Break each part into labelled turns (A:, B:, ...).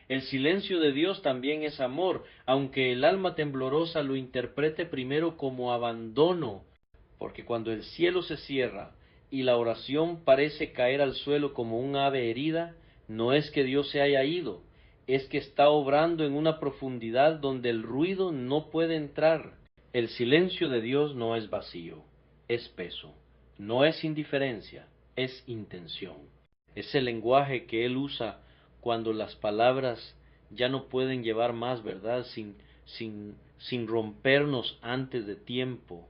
A: El silencio de Dios también es amor, aunque el alma temblorosa lo interprete primero como abandono, porque cuando el cielo se cierra y la oración parece caer al suelo como un ave herida, no es que Dios se haya ido, es que está obrando en una profundidad donde el ruido no puede entrar. El silencio de Dios no es vacío, es peso, no es indiferencia, es intención. Es el lenguaje que Él usa cuando las palabras ya no pueden llevar más, ¿verdad? Sin rompernos antes de tiempo.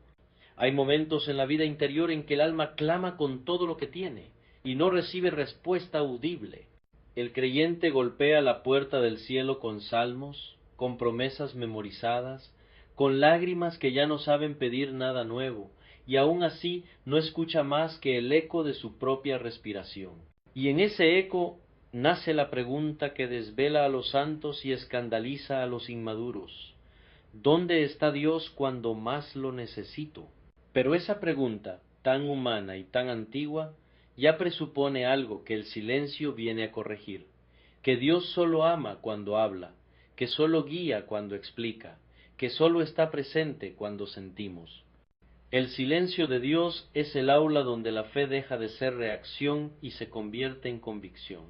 A: Hay momentos en la vida interior en que el alma clama con todo lo que tiene y no recibe respuesta audible. El creyente golpea la puerta del cielo con salmos, con promesas memorizadas, con lágrimas que ya no saben pedir nada nuevo, y aún así no escucha más que el eco de su propia respiración. Y en ese eco nace la pregunta que desvela a los santos y escandaliza a los inmaduros. ¿Dónde está Dios cuando más lo necesito? Pero esa pregunta, tan humana y tan antigua, ya presupone algo que el silencio viene a corregir, que Dios solo ama cuando habla, que solo guía cuando explica, que solo está presente cuando sentimos. El silencio de Dios es el aula donde la fe deja de ser reacción y se convierte en convicción.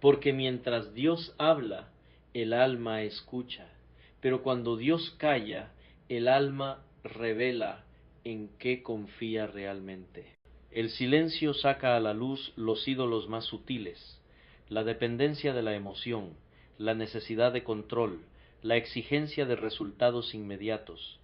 A: Porque mientras Dios habla, el alma escucha, pero cuando Dios calla, el alma revela en qué confía realmente. El silencio saca a la luz los ídolos más sutiles, la dependencia de la emoción, la necesidad de control, la exigencia de resultados inmediatos.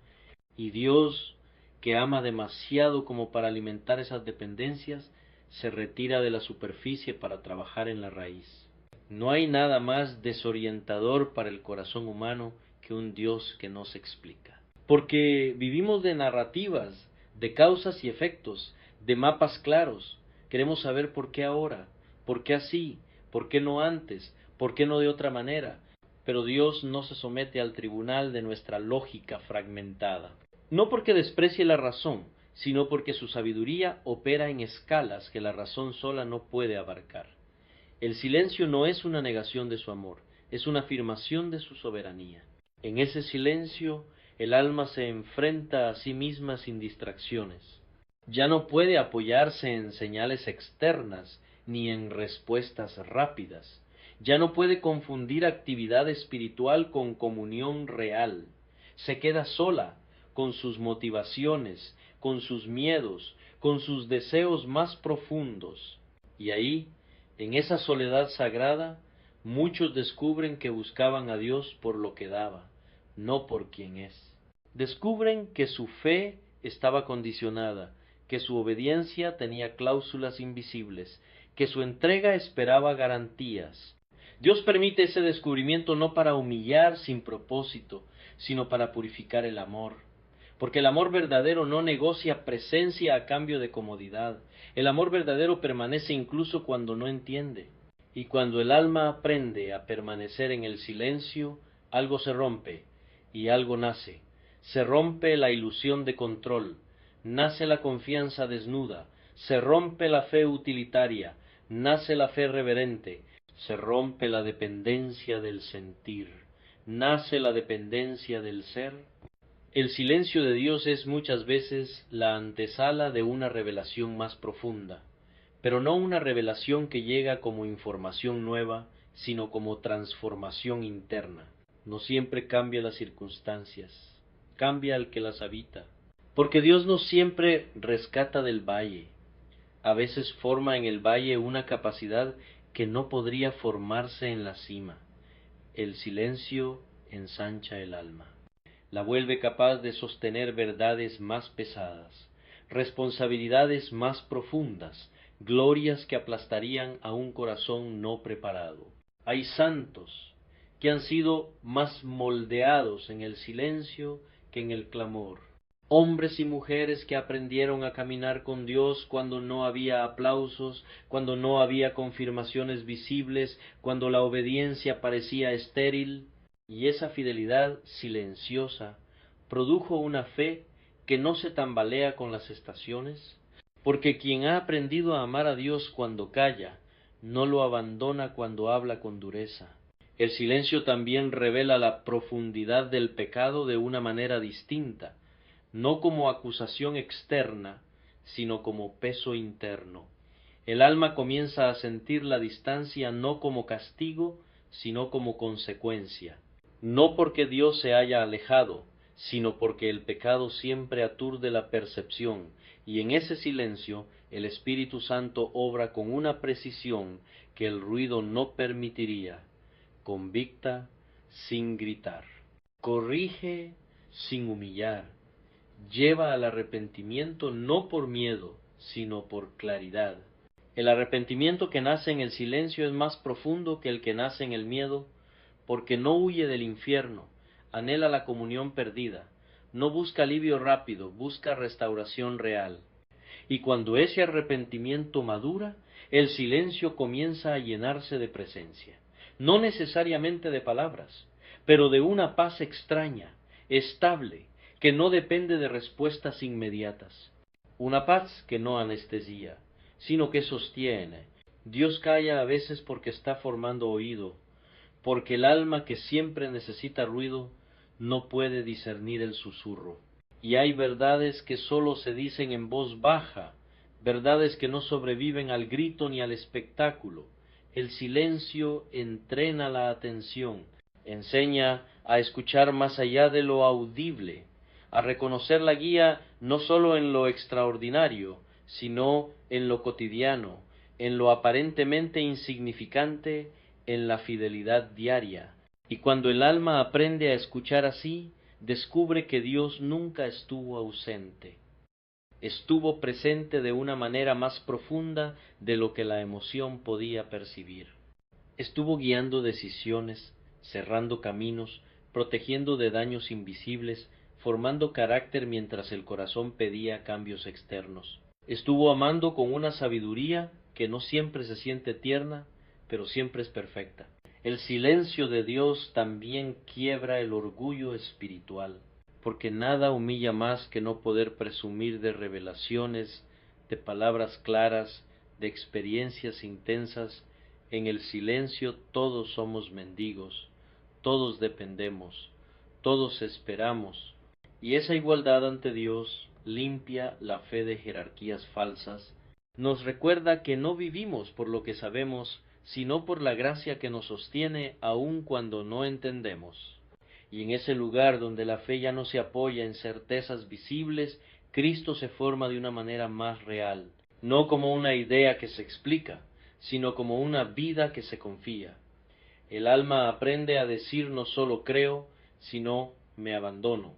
A: Y Dios, que ama demasiado como para alimentar esas dependencias, se retira de la superficie para trabajar en la raíz. No hay nada más desorientador para el corazón humano que un Dios que no se explica. Porque vivimos de narrativas, de causas y efectos, de mapas claros. Queremos saber por qué ahora, por qué así, por qué no antes, por qué no de otra manera. Pero Dios no se somete al tribunal de nuestra lógica fragmentada. No porque desprecie la razón, sino porque su sabiduría opera en escalas que la razón sola no puede abarcar. El silencio no es una negación de su amor, es una afirmación de su soberanía. En ese silencio, el alma se enfrenta a sí misma sin distracciones. Ya no puede apoyarse en señales externas ni en respuestas rápidas. Ya no puede confundir actividad espiritual con comunión real. Se queda sola con sus motivaciones, con sus miedos, con sus deseos más profundos. Y ahí, en esa soledad sagrada, muchos descubren que buscaban a Dios por lo que daba, no por quien es. Descubren que su fe estaba condicionada, que su obediencia tenía cláusulas invisibles, que su entrega esperaba garantías. Dios permite ese descubrimiento no para humillar sin propósito, sino para purificar el amor. Porque el amor verdadero no negocia presencia a cambio de comodidad. El amor verdadero permanece incluso cuando no entiende. Y cuando el alma aprende a permanecer en el silencio, algo se rompe y algo nace. Se rompe la ilusión de control, nace la confianza desnuda, se rompe la fe utilitaria, nace la fe reverente, se rompe la dependencia del sentir, nace la dependencia del ser. El silencio de Dios es muchas veces la antesala de una revelación más profunda, pero no una revelación que llega como información nueva, sino como transformación interna. No siempre cambia las circunstancias, cambia el que las habita. Porque Dios no siempre rescata del valle, a veces forma en el valle una capacidad que no podría formarse en la cima. El silencio ensancha el alma, la vuelve capaz de sostener verdades más pesadas, responsabilidades más profundas, glorias que aplastarían a un corazón no preparado. Hay santos que han sido más moldeados en el silencio que en el clamor. Hombres y mujeres que aprendieron a caminar con Dios cuando no había aplausos, cuando no había confirmaciones visibles, cuando la obediencia parecía estéril, y esa fidelidad silenciosa produjo una fe que no se tambalea con las estaciones, porque quien ha aprendido a amar a Dios cuando calla, no lo abandona cuando habla con dureza. El silencio también revela la profundidad del pecado de una manera distinta, no como acusación externa, sino como peso interno. El alma comienza a sentir la distancia no como castigo, sino como consecuencia. No porque Dios se haya alejado, sino porque el pecado siempre aturde la percepción, y en ese silencio el Espíritu Santo obra con una precisión que el ruido no permitiría. Convicta sin gritar, corrige sin humillar, lleva al arrepentimiento no por miedo, sino por claridad. El arrepentimiento que nace en el silencio es más profundo que el que nace en el miedo, porque no huye del infierno, anhela la comunión perdida, no busca alivio rápido, busca restauración real. Y cuando ese arrepentimiento madura, el silencio comienza a llenarse de presencia, no necesariamente de palabras, pero de una paz extraña, estable, que no depende de respuestas inmediatas. Una paz que no anestesia, sino que sostiene. Dios calla a veces porque está formando oído, porque el alma que siempre necesita ruido no puede discernir el susurro. Y hay verdades que sólo se dicen en voz baja, verdades que no sobreviven al grito ni al espectáculo. El silencio entrena la atención, enseña a escuchar más allá de lo audible, a reconocer la guía no sólo en lo extraordinario, sino en lo cotidiano, en lo aparentemente insignificante, en la fidelidad diaria. Y cuando el alma aprende a escuchar así, descubre que Dios nunca estuvo ausente. Estuvo presente de una manera más profunda de lo que la emoción podía percibir. Estuvo guiando decisiones, cerrando caminos, protegiendo de daños invisibles, formando carácter mientras el corazón pedía cambios externos. Estuvo amando con una sabiduría que no siempre se siente tierna, pero siempre es perfecta. El silencio de Dios también quiebra el orgullo espiritual, porque nada humilla más que no poder presumir de revelaciones, de palabras claras, de experiencias intensas. En el silencio todos somos mendigos, todos dependemos, todos esperamos, y esa igualdad ante Dios limpia la fe de jerarquías falsas, nos recuerda que no vivimos por lo que sabemos, sino por la gracia que nos sostiene aun cuando no entendemos. Y en ese lugar donde la fe ya no se apoya en certezas visibles, Cristo se forma de una manera más real, no como una idea que se explica, sino como una vida que se confía. El alma aprende a decir no solo creo, sino me abandono.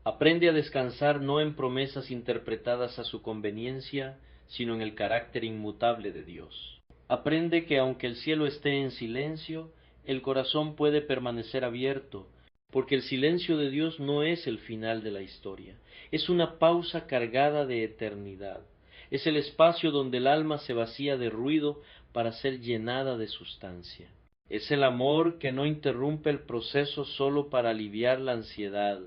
A: Aprende a descansar no en promesas interpretadas a su conveniencia, sino en el carácter inmutable de Dios. Aprende que aunque el cielo esté en silencio, el corazón puede permanecer abierto, porque el silencio de Dios no es el final de la historia, es una pausa cargada de eternidad. Es el espacio donde el alma se vacía de ruido para ser llenada de sustancia. Es el amor que no interrumpe el proceso solo para aliviar la ansiedad.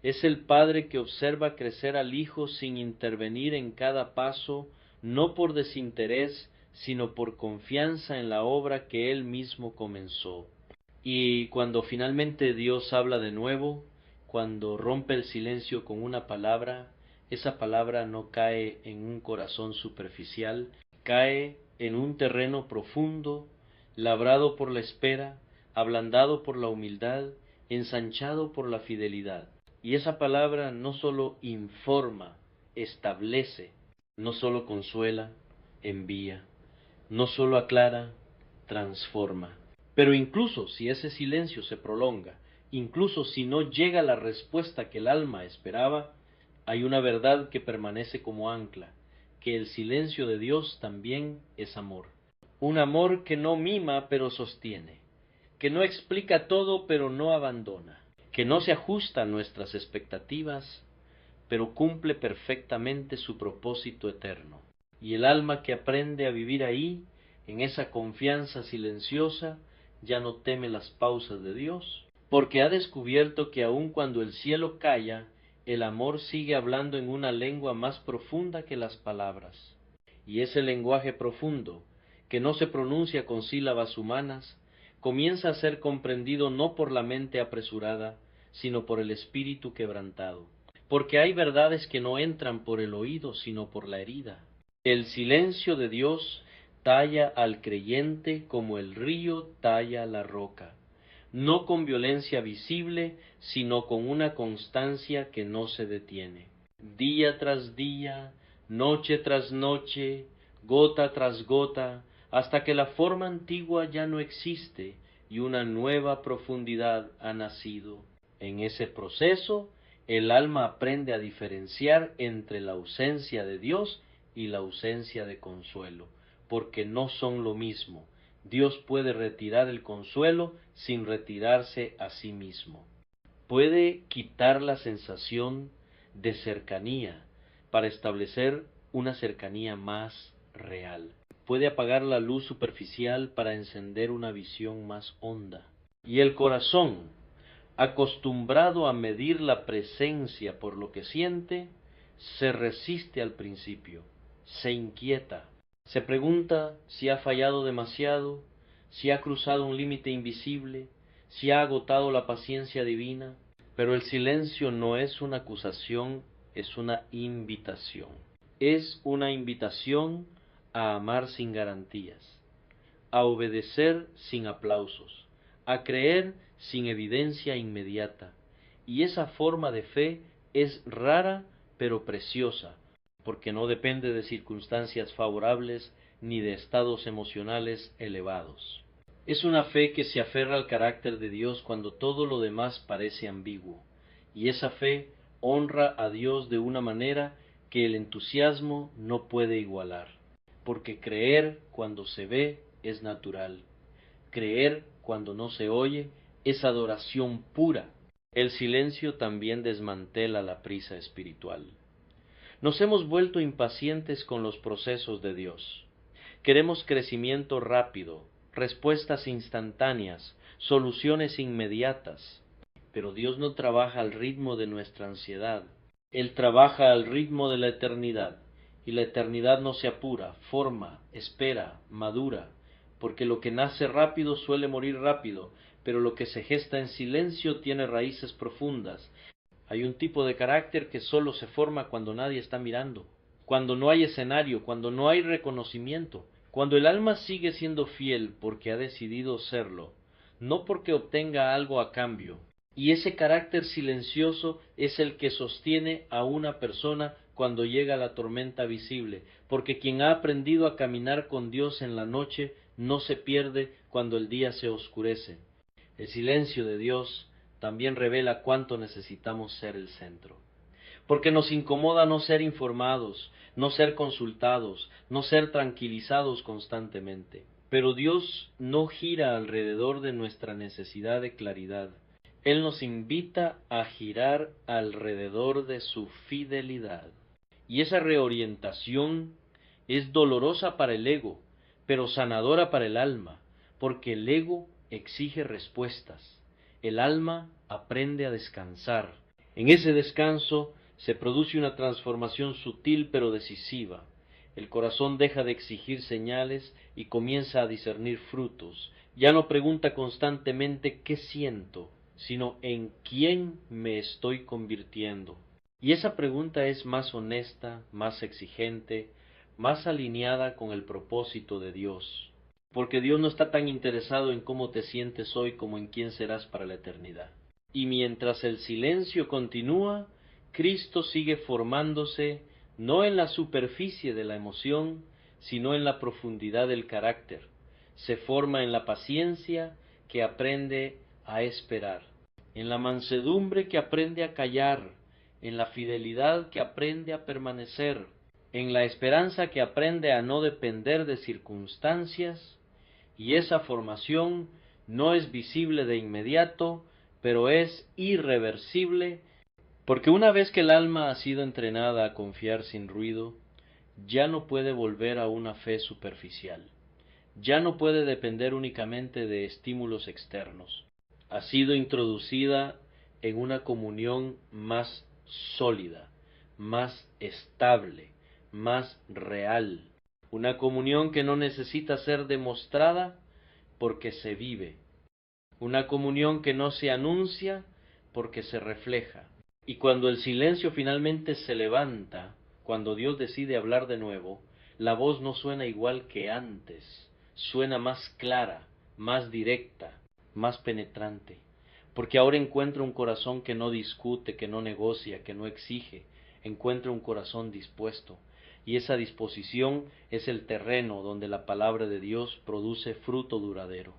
A: Es el padre que observa crecer al hijo sin intervenir en cada paso, no por desinterés, sino por confianza en la obra que él mismo comenzó. Y cuando finalmente Dios habla de nuevo, cuando rompe el silencio con una palabra, esa palabra no cae en un corazón superficial, cae en un terreno profundo, labrado por la espera, ablandado por la humildad, ensanchado por la fidelidad. Y esa palabra no sólo informa, establece, no sólo consuela, envía, no sólo aclara, transforma. Pero incluso si ese silencio se prolonga, incluso si no llega la respuesta que el alma esperaba, hay una verdad que permanece como ancla, que el silencio de Dios también es amor. Un amor que no mima pero sostiene, que no explica todo pero no abandona, que no se ajusta a nuestras expectativas, pero cumple perfectamente su propósito eterno. Y el alma que aprende a vivir ahí, en esa confianza silenciosa, ya no teme las pausas de Dios, porque ha descubierto que aun cuando el cielo calla, el amor sigue hablando en una lengua más profunda que las palabras. Y ese lenguaje profundo, que no se pronuncia con sílabas humanas, comienza a ser comprendido no por la mente apresurada, sino por el espíritu quebrantado. Porque hay verdades que no entran por el oído, sino por la herida. El silencio de Dios talla al creyente como el río talla la roca, no con violencia visible, sino con una constancia que no se detiene. Día tras día, noche tras noche, gota tras gota, hasta que la forma antigua ya no existe y una nueva profundidad ha nacido. En ese proceso, el alma aprende a diferenciar entre la ausencia de Dios y la ausencia de consuelo, porque no son lo mismo. Dios puede retirar el consuelo sin retirarse a sí mismo. Puede quitar la sensación de cercanía para establecer una cercanía más real. Puede apagar la luz superficial para encender una visión más honda. Y el corazón, acostumbrado a medir la presencia por lo que siente, se resiste al principio, se inquieta, se pregunta si ha fallado demasiado, si ha cruzado un límite invisible, si ha agotado la paciencia divina. Pero el silencio no es una acusación, es una invitación. Es una invitación a amar sin garantías, a obedecer sin aplausos, a creer sin evidencia inmediata. Y esa forma de fe es rara pero preciosa, porque no depende de circunstancias favorables ni de estados emocionales elevados. Es una fe que se aferra al carácter de Dios cuando todo lo demás parece ambiguo, y esa fe honra a Dios de una manera que el entusiasmo no puede igualar, porque creer cuando se ve es natural, creer cuando no se oye es adoración pura. El silencio también desmantela la prisa espiritual. Nos hemos vuelto impacientes con los procesos de Dios. Queremos crecimiento rápido, respuestas instantáneas, soluciones inmediatas. Pero Dios no trabaja al ritmo de nuestra ansiedad. Él trabaja al ritmo de la eternidad. Y la eternidad no se apura, forma, espera, madura. Porque lo que nace rápido suele morir rápido, pero lo que se gesta en silencio tiene raíces profundas. Hay un tipo de carácter que solo se forma cuando nadie está mirando, cuando no hay escenario, cuando no hay reconocimiento, cuando el alma sigue siendo fiel porque ha decidido serlo, no porque obtenga algo a cambio. Y ese carácter silencioso es el que sostiene a una persona cuando llega la tormenta visible, porque quien ha aprendido a caminar con Dios en la noche no se pierde cuando el día se oscurece. El silencio de Dios también revela cuánto necesitamos ser el centro. Porque nos incomoda no ser informados, no ser consultados, no ser tranquilizados constantemente. Pero Dios no gira alrededor de nuestra necesidad de claridad. Él nos invita a girar alrededor de su fidelidad. Y esa reorientación es dolorosa para el ego, pero sanadora para el alma, porque el ego exige respuestas. El alma aprende a descansar. En ese descanso se produce una transformación sutil pero decisiva. El corazón deja de exigir señales y comienza a discernir frutos. Ya no pregunta constantemente ¿qué siento?, sino ¿en quién me estoy convirtiendo? Y esa pregunta es más honesta, más exigente, más alineada con el propósito de Dios. Porque Dios no está tan interesado en cómo te sientes hoy como en quién serás para la eternidad. Y mientras el silencio continúa, Cristo sigue formándose no en la superficie de la emoción, sino en la profundidad del carácter. Se forma en la paciencia que aprende a esperar, en la mansedumbre que aprende a callar, en la fidelidad que aprende a permanecer, en la esperanza que aprende a no depender de circunstancias. Y esa formación no es visible de inmediato, pero es irreversible, porque una vez que el alma ha sido entrenada a confiar sin ruido, ya no puede volver a una fe superficial, ya no puede depender únicamente de estímulos externos. Ha sido introducida en una comunión más sólida, más estable, más real. Una comunión que no necesita ser demostrada porque se vive, una comunión que no se anuncia porque se refleja. Y cuando el silencio finalmente se levanta, cuando Dios decide hablar de nuevo, la voz no suena igual que antes, suena más clara, más directa, más penetrante, porque ahora encuentra un corazón que no discute, que no negocia, que no exige, encuentra un corazón dispuesto, y esa disposición es el terreno donde la palabra de Dios produce fruto duradero.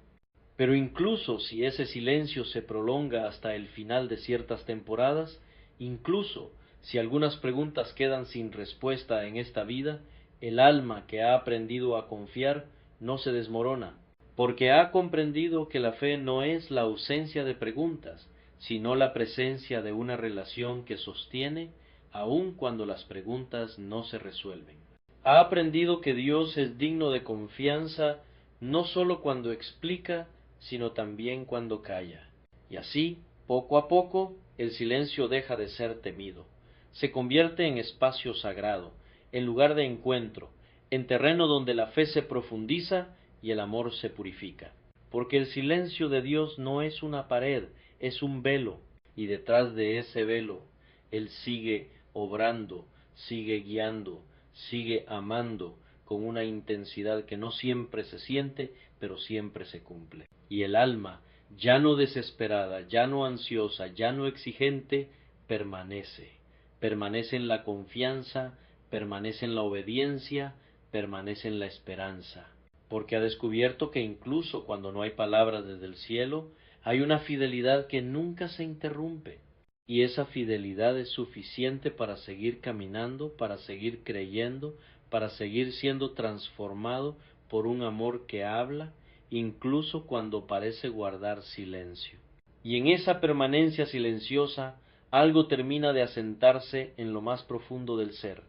A: Pero incluso si ese silencio se prolonga hasta el final de ciertas temporadas, incluso si algunas preguntas quedan sin respuesta en esta vida, el alma que ha aprendido a confiar no se desmorona, porque ha comprendido que la fe no es la ausencia de preguntas, sino la presencia de una relación que sostiene aun cuando las preguntas no se resuelven. Ha aprendido que Dios es digno de confianza no sólo cuando explica, sino también cuando calla. Y así, poco a poco, el silencio deja de ser temido. Se convierte en espacio sagrado, en lugar de encuentro, en terreno donde la fe se profundiza y el amor se purifica. Porque el silencio de Dios no es una pared, es un velo, y detrás de ese velo, Él sigue obrando, sigue guiando, sigue amando con una intensidad que no siempre se siente, pero siempre se cumple. Y el alma, ya no desesperada, ya no ansiosa, ya no exigente, permanece. Permanece en la confianza, permanece en la obediencia, permanece en la esperanza. Porque ha descubierto que incluso cuando no hay palabras desde el cielo, hay una fidelidad que nunca se interrumpe. Y esa fidelidad es suficiente para seguir caminando, para seguir creyendo, para seguir siendo transformado por un amor que habla, incluso cuando parece guardar silencio. Y en esa permanencia silenciosa, algo termina de asentarse en lo más profundo del ser,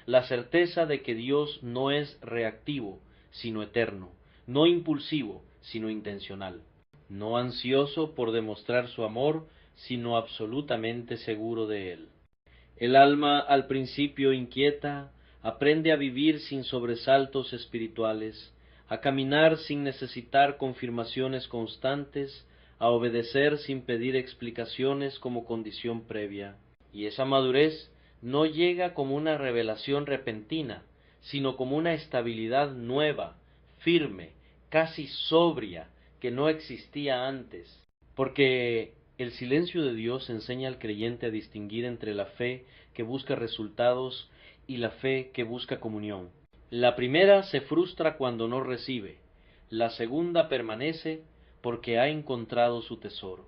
A: la certeza de que Dios no es reactivo, sino eterno, no impulsivo, sino intencional, no ansioso por demostrar su amor, sino absolutamente seguro de él. El alma, al principio inquieta, aprende a vivir sin sobresaltos espirituales, a caminar sin necesitar confirmaciones constantes, a obedecer sin pedir explicaciones como condición previa. Y esa madurez no llega como una revelación repentina, sino como una estabilidad nueva, firme, casi sobria, que no existía antes. Porque el silencio de Dios enseña al creyente a distinguir entre la fe que busca resultados y la fe que busca comunión. La primera se frustra cuando no recibe, la segunda permanece porque ha encontrado su tesoro.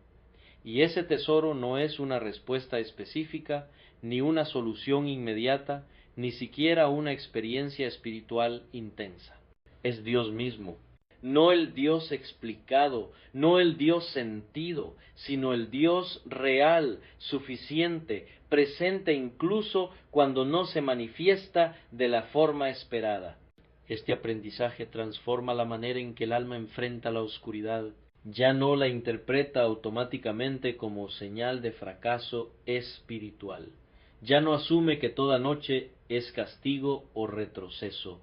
A: Y ese tesoro no es una respuesta específica, ni una solución inmediata, ni siquiera una experiencia espiritual intensa. Es Dios mismo. No el Dios explicado, no el Dios sentido, sino el Dios real, suficiente, presente incluso cuando no se manifiesta de la forma esperada. Este aprendizaje transforma la manera en que el alma enfrenta la oscuridad. Ya no la interpreta automáticamente como señal de fracaso espiritual. Ya no asume que toda noche es castigo o retroceso.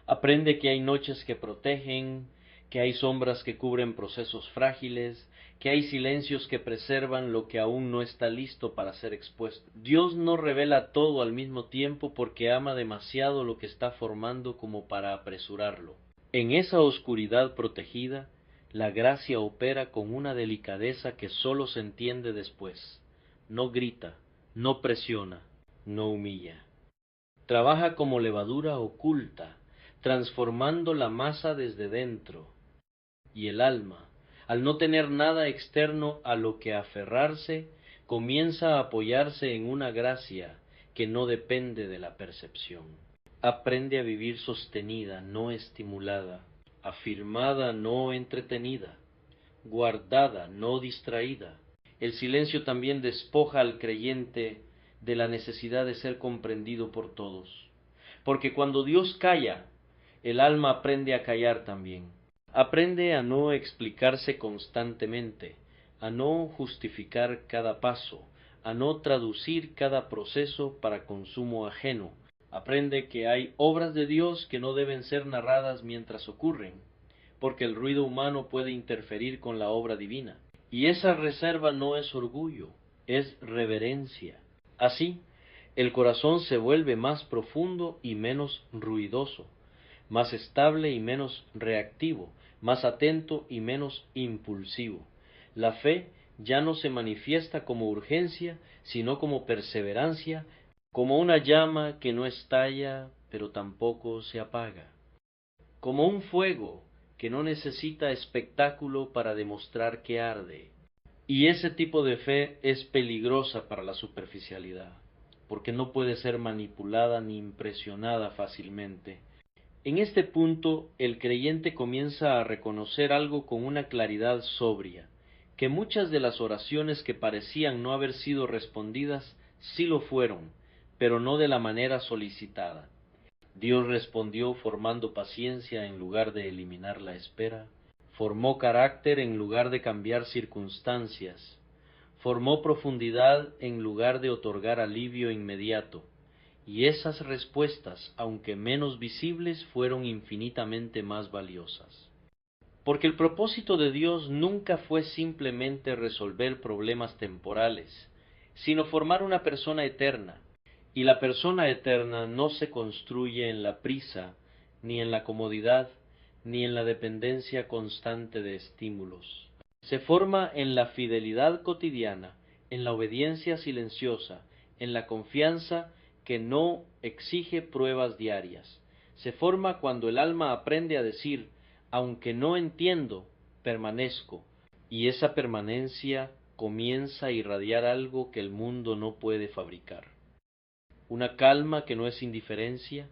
A: Aprende que hay noches que protegen, que hay sombras que cubren procesos frágiles, que hay silencios que preservan lo que aún no está listo para ser expuesto. Dios no revela todo al mismo tiempo porque ama demasiado lo que está formando como para apresurarlo. En esa oscuridad protegida, la gracia opera con una delicadeza que sólo se entiende después. No grita, no presiona, no humilla. Trabaja como levadura oculta, transformando la masa desde dentro. Y el alma, al no tener nada externo a lo que aferrarse, comienza a apoyarse en una gracia que no depende de la percepción. Aprende a vivir sostenida, no estimulada, afirmada, no entretenida, guardada, no distraída. El silencio también despoja al creyente de la necesidad de ser comprendido por todos, porque cuando Dios calla, el alma aprende a callar también. Aprende a no explicarse constantemente, a no justificar cada paso, a no traducir cada proceso para consumo ajeno. Aprende que hay obras de Dios que no deben ser narradas mientras ocurren, porque el ruido humano puede interferir con la obra divina. Y esa reserva no es orgullo, es reverencia. Así, el corazón se vuelve más profundo y menos ruidoso, más estable y menos reactivo, más atento y menos impulsivo. La fe ya no se manifiesta como urgencia, sino como perseverancia, como una llama que no estalla, pero tampoco se apaga, como un fuego que no necesita espectáculo para demostrar que arde. Y ese tipo de fe es peligrosa para la superficialidad, porque no puede ser manipulada ni impresionada fácilmente. En este punto, el creyente comienza a reconocer algo con una claridad sobria, que muchas de las oraciones que parecían no haber sido respondidas sí lo fueron, pero no de la manera solicitada. Dios respondió formando paciencia en lugar de eliminar la espera, formó carácter en lugar de cambiar circunstancias, formó profundidad en lugar de otorgar alivio inmediato, y esas respuestas, aunque menos visibles, fueron infinitamente más valiosas. Porque el propósito de Dios nunca fue simplemente resolver problemas temporales, sino formar una persona eterna, y la persona eterna no se construye en la prisa, ni en la comodidad, ni en la dependencia constante de estímulos. Se forma en la fidelidad cotidiana, en la obediencia silenciosa, en la confianza que no exige pruebas diarias. Se forma cuando el alma aprende a decir, aunque no entiendo, permanezco, y esa permanencia comienza a irradiar algo que el mundo no puede fabricar. Una calma que no es indiferencia,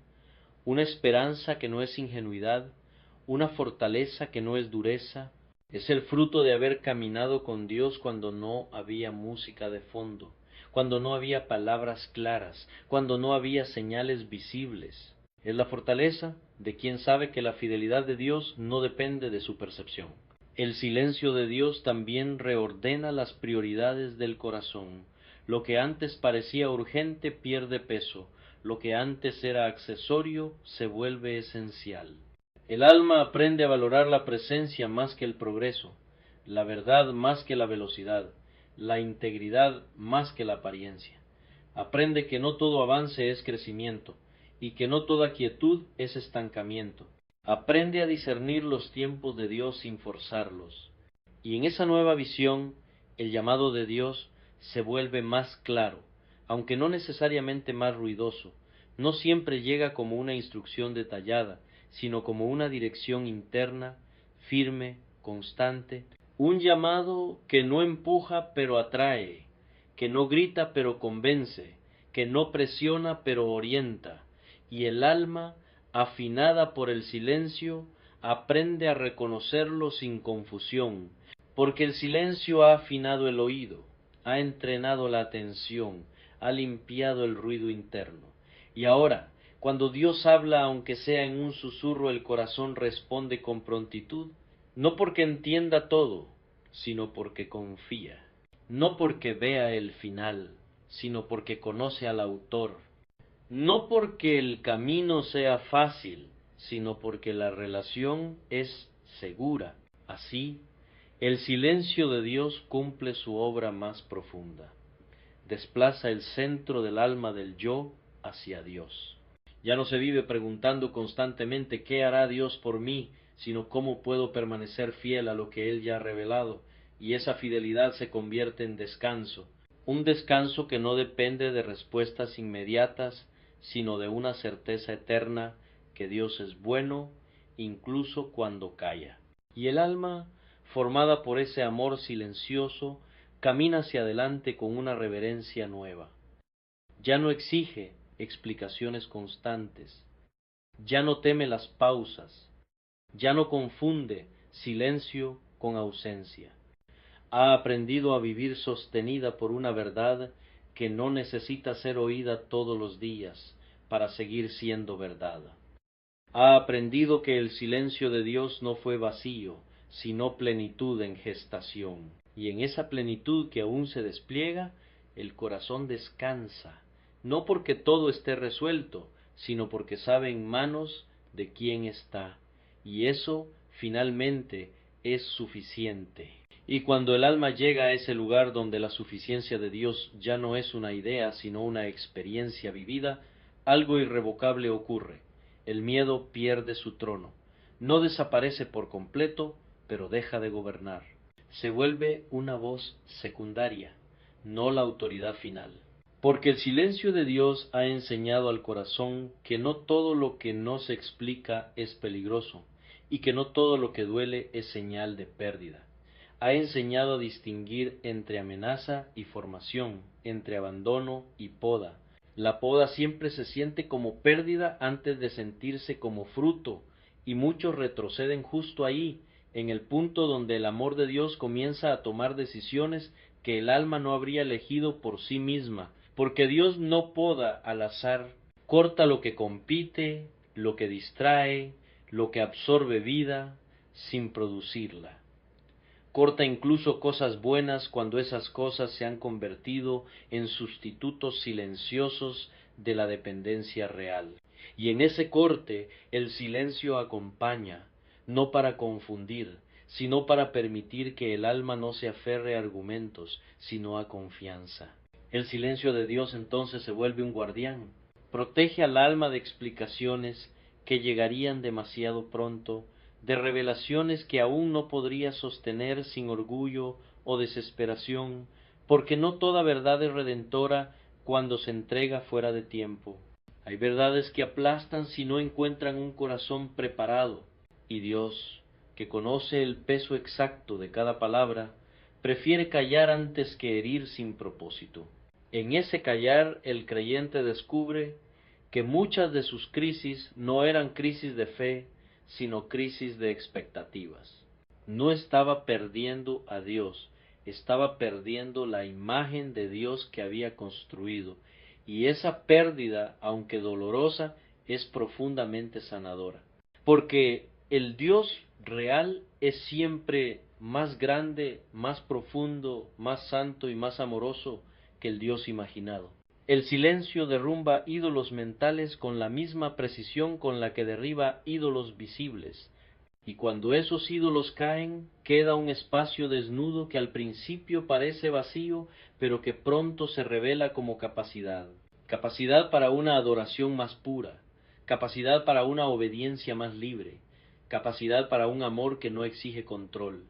A: una esperanza que no es ingenuidad, una fortaleza que no es dureza, es el fruto de haber caminado con Dios cuando no había música de fondo, cuando no había palabras claras, cuando no había señales visibles. Es la fortaleza de quien sabe que la fidelidad de Dios no depende de su percepción. El silencio de Dios también reordena las prioridades del corazón. Lo que antes parecía urgente pierde peso, lo que antes era accesorio se vuelve esencial. El alma aprende a valorar la presencia más que el progreso, la verdad más que la velocidad, la integridad más que la apariencia. Aprende que no todo avance es crecimiento, y que no toda quietud es estancamiento. Aprende a discernir los tiempos de Dios sin forzarlos. Y en esa nueva visión, el llamado de Dios se vuelve más claro, aunque no necesariamente más ruidoso. No siempre llega como una instrucción detallada, sino como una dirección interna, firme, constante, un llamado que no empuja pero atrae, que no grita pero convence, que no presiona pero orienta, y el alma, afinada por el silencio, aprende a reconocerlo sin confusión, porque el silencio ha afinado el oído, ha entrenado la atención, ha limpiado el ruido interno. Y ahora, cuando Dios habla, aunque sea en un susurro, el corazón responde con prontitud, no porque entienda todo, sino porque confía, no porque vea el final, sino porque conoce al autor, no porque el camino sea fácil, sino porque la relación es segura. Así, el silencio de Dios cumple su obra más profunda. Desplaza el centro del alma del yo hacia Dios. Ya no se vive preguntando constantemente qué hará Dios por mí, sino cómo puedo permanecer fiel a lo que Él ya ha revelado, y esa fidelidad se convierte en descanso, un descanso que no depende de respuestas inmediatas, sino de una certeza eterna que Dios es bueno, incluso cuando calla. Y el alma, formada por ese amor silencioso, camina hacia adelante con una reverencia nueva. Ya no exige explicaciones constantes, ya no teme las pausas, ya no confunde silencio con ausencia. Ha aprendido a vivir sostenida por una verdad que no necesita ser oída todos los días para seguir siendo verdad. Ha aprendido que el silencio de Dios no fue vacío, sino plenitud en gestación. Y en esa plenitud que aún se despliega, el corazón descansa, no porque todo esté resuelto, sino porque sabe en manos de quién está. Y eso finalmente es suficiente. Y cuando el alma llega a ese lugar donde la suficiencia de Dios ya no es una idea, sino una experiencia vivida, algo irrevocable ocurre. El miedo pierde su trono. No desaparece por completo, pero deja de gobernar. Se vuelve una voz secundaria, no la autoridad final. Porque el silencio de Dios ha enseñado al corazón que no todo lo que no se explica es peligroso, y que no todo lo que duele es señal de pérdida. Ha enseñado a distinguir entre amenaza y formación, entre abandono y poda. La poda siempre se siente como pérdida antes de sentirse como fruto, y muchos retroceden justo ahí, en el punto donde el amor de Dios comienza a tomar decisiones que el alma no habría elegido por sí misma, porque Dios no poda al azar, corta lo que compite, lo que distrae, lo que absorbe vida, sin producirla. Corta incluso cosas buenas cuando esas cosas se han convertido en sustitutos silenciosos de la dependencia real. Y en ese corte el silencio acompaña, no para confundir, sino para permitir que el alma no se aferre a argumentos, sino a confianza. El silencio de Dios entonces se vuelve un guardián, protege al alma de explicaciones que llegarían demasiado pronto, de revelaciones que aún no podría sostener sin orgullo o desesperación, porque no toda verdad es redentora cuando se entrega fuera de tiempo. Hay verdades que aplastan si no encuentran un corazón preparado, y Dios, que conoce el peso exacto de cada palabra, prefiere callar antes que herir sin propósito. En ese callar el creyente descubre que muchas de sus crisis no eran crisis de fe, sino crisis de expectativas. No estaba perdiendo a Dios, estaba perdiendo la imagen de Dios que había construido, y esa pérdida, aunque dolorosa, es profundamente sanadora. Porque el Dios real es siempre más grande, más profundo, más santo y más amoroso que el Dios imaginado. El silencio derrumba ídolos mentales con la misma precisión con la que derriba ídolos visibles, y cuando esos ídolos caen, queda un espacio desnudo que al principio parece vacío, pero que pronto se revela como capacidad. Capacidad para una adoración más pura, capacidad para una obediencia más libre, capacidad para un amor que no exige control.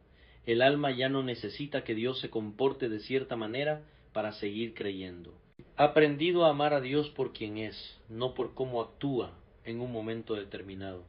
A: El alma ya no necesita que Dios se comporte de cierta manera para seguir creyendo. Ha aprendido a amar a Dios por quien es, no por cómo actúa en un momento determinado.